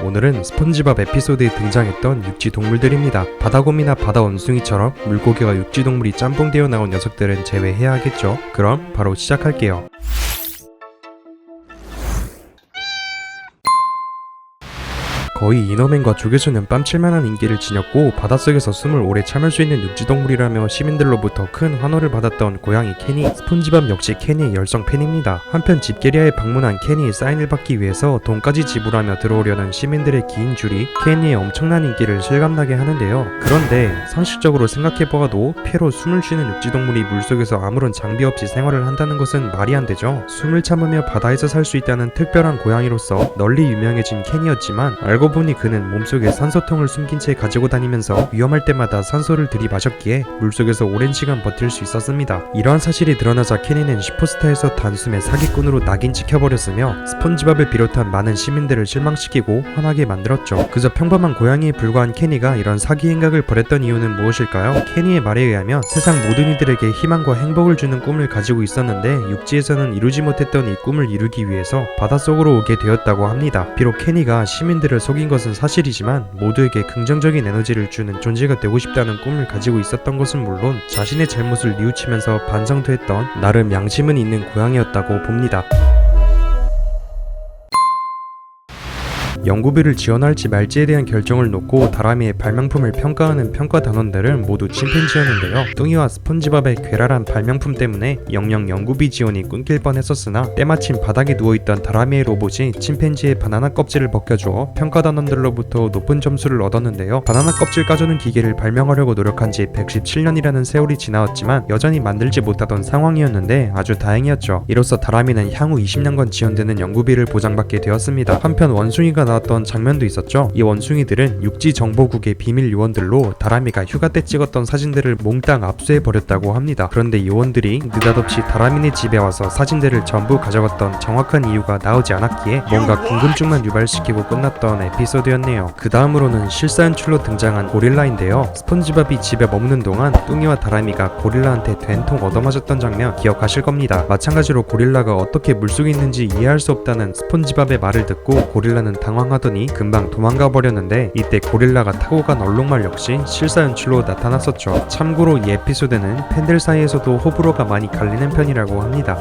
오늘은 스폰지밥 에피소드에 등장했던 육지 동물들입니다. 바다곰이나 바다 원숭이처럼 물고기와 육지 동물이 짬뽕되어 나온 녀석들은 제외해야 하겠죠. 그럼 바로 시작할게요. 거의 이너맨과 조개소년 뺨칠만한 인기를 지녔고 바닷속에서 숨을 오래 참을 수 있는 육지동물이라며 시민들로부터 큰 환호를 받았던 고양이 케니. 스폰지밥 역시 케니의 열성 팬입니다. 한편 집게리아에 방문한 케니의 사인을 받기 위해서 돈까지 지불하며 들어오려는 시민들의 긴 줄이 케니의 엄청난 인기를 실감나게 하는데요. 그런데 상식적으로 생각해보아도 폐로 숨을 쉬는 육지동물이 물속에서 아무런 장비 없이 생활을 한다는 것은 말이 안 되죠. 숨을 참으며 바다에서 살 수 있다는 특별한 고양이로서 널리 유명해진 케니였지만 알고 보니 그는 몸속에 산소통을 숨긴 채 가지고 다니면서 위험할 때마다 산소를 들이마셨기에 물속에서 오랜 시간 버틸 수 있었습니다. 이러한 사실이 드러나자 케니는 슈퍼스타에서 단숨에 사기꾼으로 낙인 찍혀버렸으며 스폰지밥을 비롯한 많은 시민들을 실망시키고 화나게 만들었죠. 그저 평범한 고양이에 불과한 케니가 이런 사기 행각을 벌였던 이유는 무엇일까요? 케니의 말에 의하면 세상 모든 이들에게 희망과 행복을 주는 꿈을 가지고 있었는데 육지에서는 이루지 못했던 이 꿈을 이루기 위해서 바닷속으로 오게 되었다고 합니다. 비록 케니가 시민들을 속인 것은 사실이지만 모두에게 긍정적인 에너지를 주는 존재가 되고 싶다는 꿈을 가지고 있었던 것은 물론 자신의 잘못을 뉘우치면서 반성도 했던 나름 양심은 있는 고양이였다고 봅니다. 연구비를 지원할지 말지에 대한 결정을 놓고 다람이의 발명품을 평가하는 평가단원들은 모두 침팬지였는데요. 뚱이와 스폰지밥의 괴랄한 발명품 때문에 영영 연구비 지원이 끊길 뻔했었으나 때마침 바닥에 누워있던 다람이의 로봇이 침팬지의 바나나 껍질을 벗겨주어 평가단원들로부터 높은 점수를 얻었는데요. 바나나 껍질 까주는 기계를 발명하려고 노력한 지 117년이라는 세월이 지나왔지만 여전히 만들지 못하던 상황이었는데 아주 다행이었죠. 이로써 다람이는 향후 20년간 지원되는 연구비를 보장받게 되었습니다. 한편 원숭이가 나왔던 장면도 있었죠. 이 원숭이들은 육지정보국의 비밀 요원들로 다람이가 휴가 때 찍었던 사진들을 몽땅 압수해버렸다고 합니다. 그런데 요원들이 느닷없이 다람이네 집에 와서 사진들을 전부 가져갔던 정확한 이유가 나오지 않았기에 뭔가 궁금증만 유발시키고 끝났던 에피소드였네요. 그 다음으로는 실사 연출로 등장한 고릴라인데요. 스폰지밥이 집에 머무는 동안 뚱이와 다람이가 고릴라한테 된통 얻어맞았던 장면 기억하실 겁니다. 마찬가지로 고릴라가 어떻게 물속에 있는지 이해할 수 없다는 스폰지밥의 말을 듣고 고릴라는 당황하더니 금방 도망가 버렸는데 이때 고릴라가 타고 간 얼룩말 역시 실사 연출로 나타났었죠. 참고로 이 에피소드는 팬들 사이에서도 호불호가 많이 갈리는 편이라고 합니다.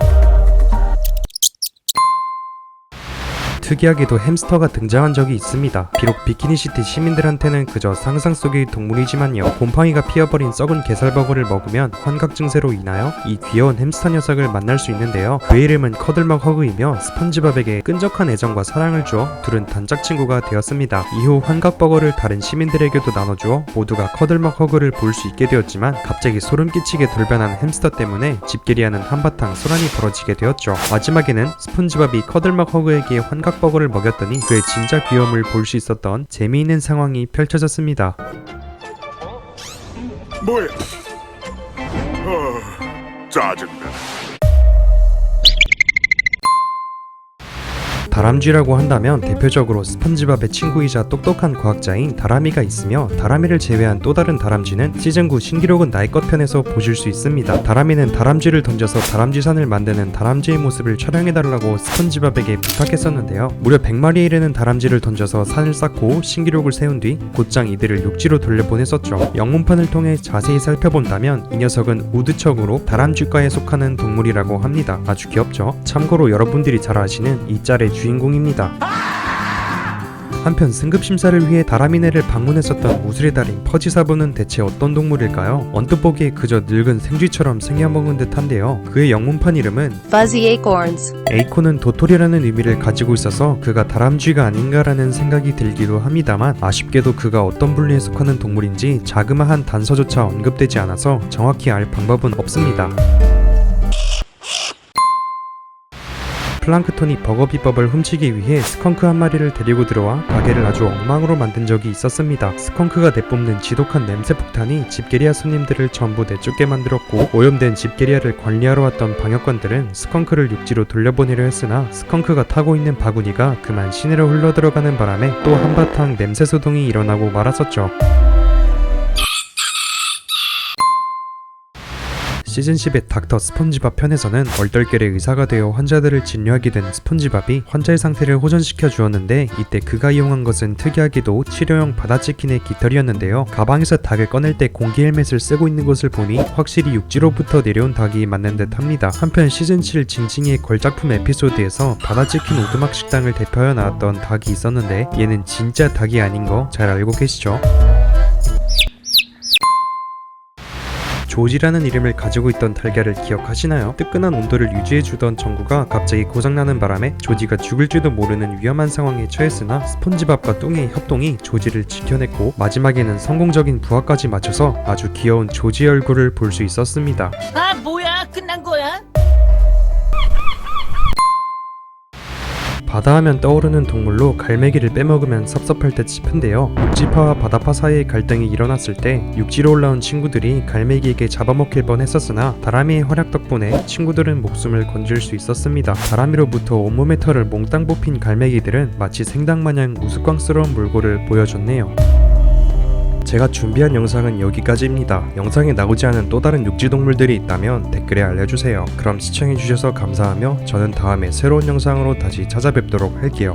특이하게도 햄스터가 등장한 적이 있습니다. 비록 비키니시티 시민들한테는 그저 상상 속의 동물이지만요. 곰팡이가 피어버린 썩은 게살버거를 먹으면 환각 증세로 인하여 이 귀여운 햄스터 녀석을 만날 수 있는데요. 그의 이름은 커들먹 허그이며 스폰지밥에게 끈적한 애정과 사랑을 주어 둘은 단짝 친구가 되었습니다. 이후 환각버거를 다른 시민들에게도 나눠주어 모두가 커들먹 허그를 볼 수 있게 되었지만 갑자기 소름 끼치게 돌변한 햄스터 때문에 집게리아는 한바탕 소란이 벌어지게 되었죠. 마지막에는 스폰지밥이 커들먹 허그에게 환각 버거를 먹였더니 그의 진짜 귀여움을 볼 수 있었던 재미있는 상황이 펼쳐졌습니다. 뭐야? 짜증나. 다람쥐라고 한다면 대표적으로 스폰지밥의 친구이자 똑똑한 과학자인 다람이가 있으며 다람이를 제외한 또 다른 다람쥐는 시즌9 신기록은 나의 것 편에서 보실 수 있습니다. 다람이는 다람쥐를 던져서 다람쥐산을 만드는 다람쥐의 모습을 촬영해달라고 스폰지밥에게 부탁했었는데요. 무려 100마리에 이르는 다람쥐를 던져서 산을 쌓고 신기록을 세운 뒤 곧장 이들을 육지로 돌려보냈었죠. 영문판을 통해 자세히 살펴본다면 이 녀석은 우드척으로 다람쥐과에 속하는 동물이라고 합니다. 아주 귀엽죠? 참고로 여러분들이 잘 아시는 이 짤의 주인공입니다. 한편 승급심사를 위해 다람이네를 방문했었던 우스의 달인 퍼지사부는 대체 어떤 동물일까요? 언뜻 보기에 그저 늙은 생쥐처럼 생겨먹은 듯한데요. 그의 영문판 이름은 Fuzzy Acorns. 에이콘은 도토리라는 의미를 가지고 있어서 그가 다람쥐가 아닌가라는 생각이 들기도 합니다만 아쉽게도 그가 어떤 분류에 속하는 동물인지 자그마한 단서조차 언급되지 않아서 정확히 알 방법은 없습니다. 플랑크톤이 버거 비법을 훔치기 위해 스컹크 한 마리를 데리고 들어와 가게를 아주 엉망으로 만든 적이 있었습니다. 스컹크가 내뿜는 지독한 냄새 폭탄이 집게리아 손님들을 전부 내쫓게 만들었고 오염된 집게리아를 관리하러 왔던 방역관들은 스컹크를 육지로 돌려보내려 했으나 스컹크가 타고 있는 바구니가 그만 시내로 흘러들어가는 바람에 또 한바탕 냄새 소동이 일어나고 말았었죠. 시즌 10의 닥터 스폰지밥 편에서는 얼떨결에 의사가 되어 환자들을 진료하게 된 스폰지밥이 환자의 상태를 호전시켜 주었는데, 이때 그가 이용한 것은 특이하게도 치료용 바다치킨의 깃털이었는데요. 가방에서 닭을 꺼낼 때 공기 헬멧을 쓰고 있는 것을 보니 확실히 육지로부터 내려온 닭이 맞는 듯 합니다. 한편 시즌 7 징징이의 걸작품 에피소드에서 바다치킨 오두막 식당을 대표하여 나왔던 닭이 있었는데, 얘는 진짜 닭이 아닌 거 잘 알고 계시죠? 조지라는 이름을 가지고 있던 달걀을 기억하시나요? 뜨끈한 온도를 유지해주던 전구가 갑자기 고장나는 바람에 조지가 죽을지도 모르는 위험한 상황에 처했으나 스폰지밥과 뚱의 협동이 조지를 지켜냈고, 마지막에는 성공적인 부하까지 맞춰서 아주 귀여운 조지의 얼굴을 볼 수 있었습니다. 아, 뭐야? 끝난 거야? 바다하면 떠오르는 동물로 갈매기를 빼먹으면 섭섭할 듯 싶은데요. 육지파와 바다파 사이의 갈등이 일어났을 때 육지로 올라온 친구들이 갈매기에게 잡아먹힐 뻔했었으나 다람이의 활약 덕분에 친구들은 목숨을 건질 수 있었습니다. 다람이로부터 온몸의 털을 몽땅 뽑힌 갈매기들은 마치 생닭마냥 우스꽝스러운 몰골을 보여줬네요. 제가 준비한 영상은 여기까지입니다. 영상에 나오지 않은 또 다른 육지동물들이 있다면 댓글에 알려주세요. 그럼 시청해주셔서 감사하며 저는 다음에 새로운 영상으로 다시 찾아뵙도록 할게요.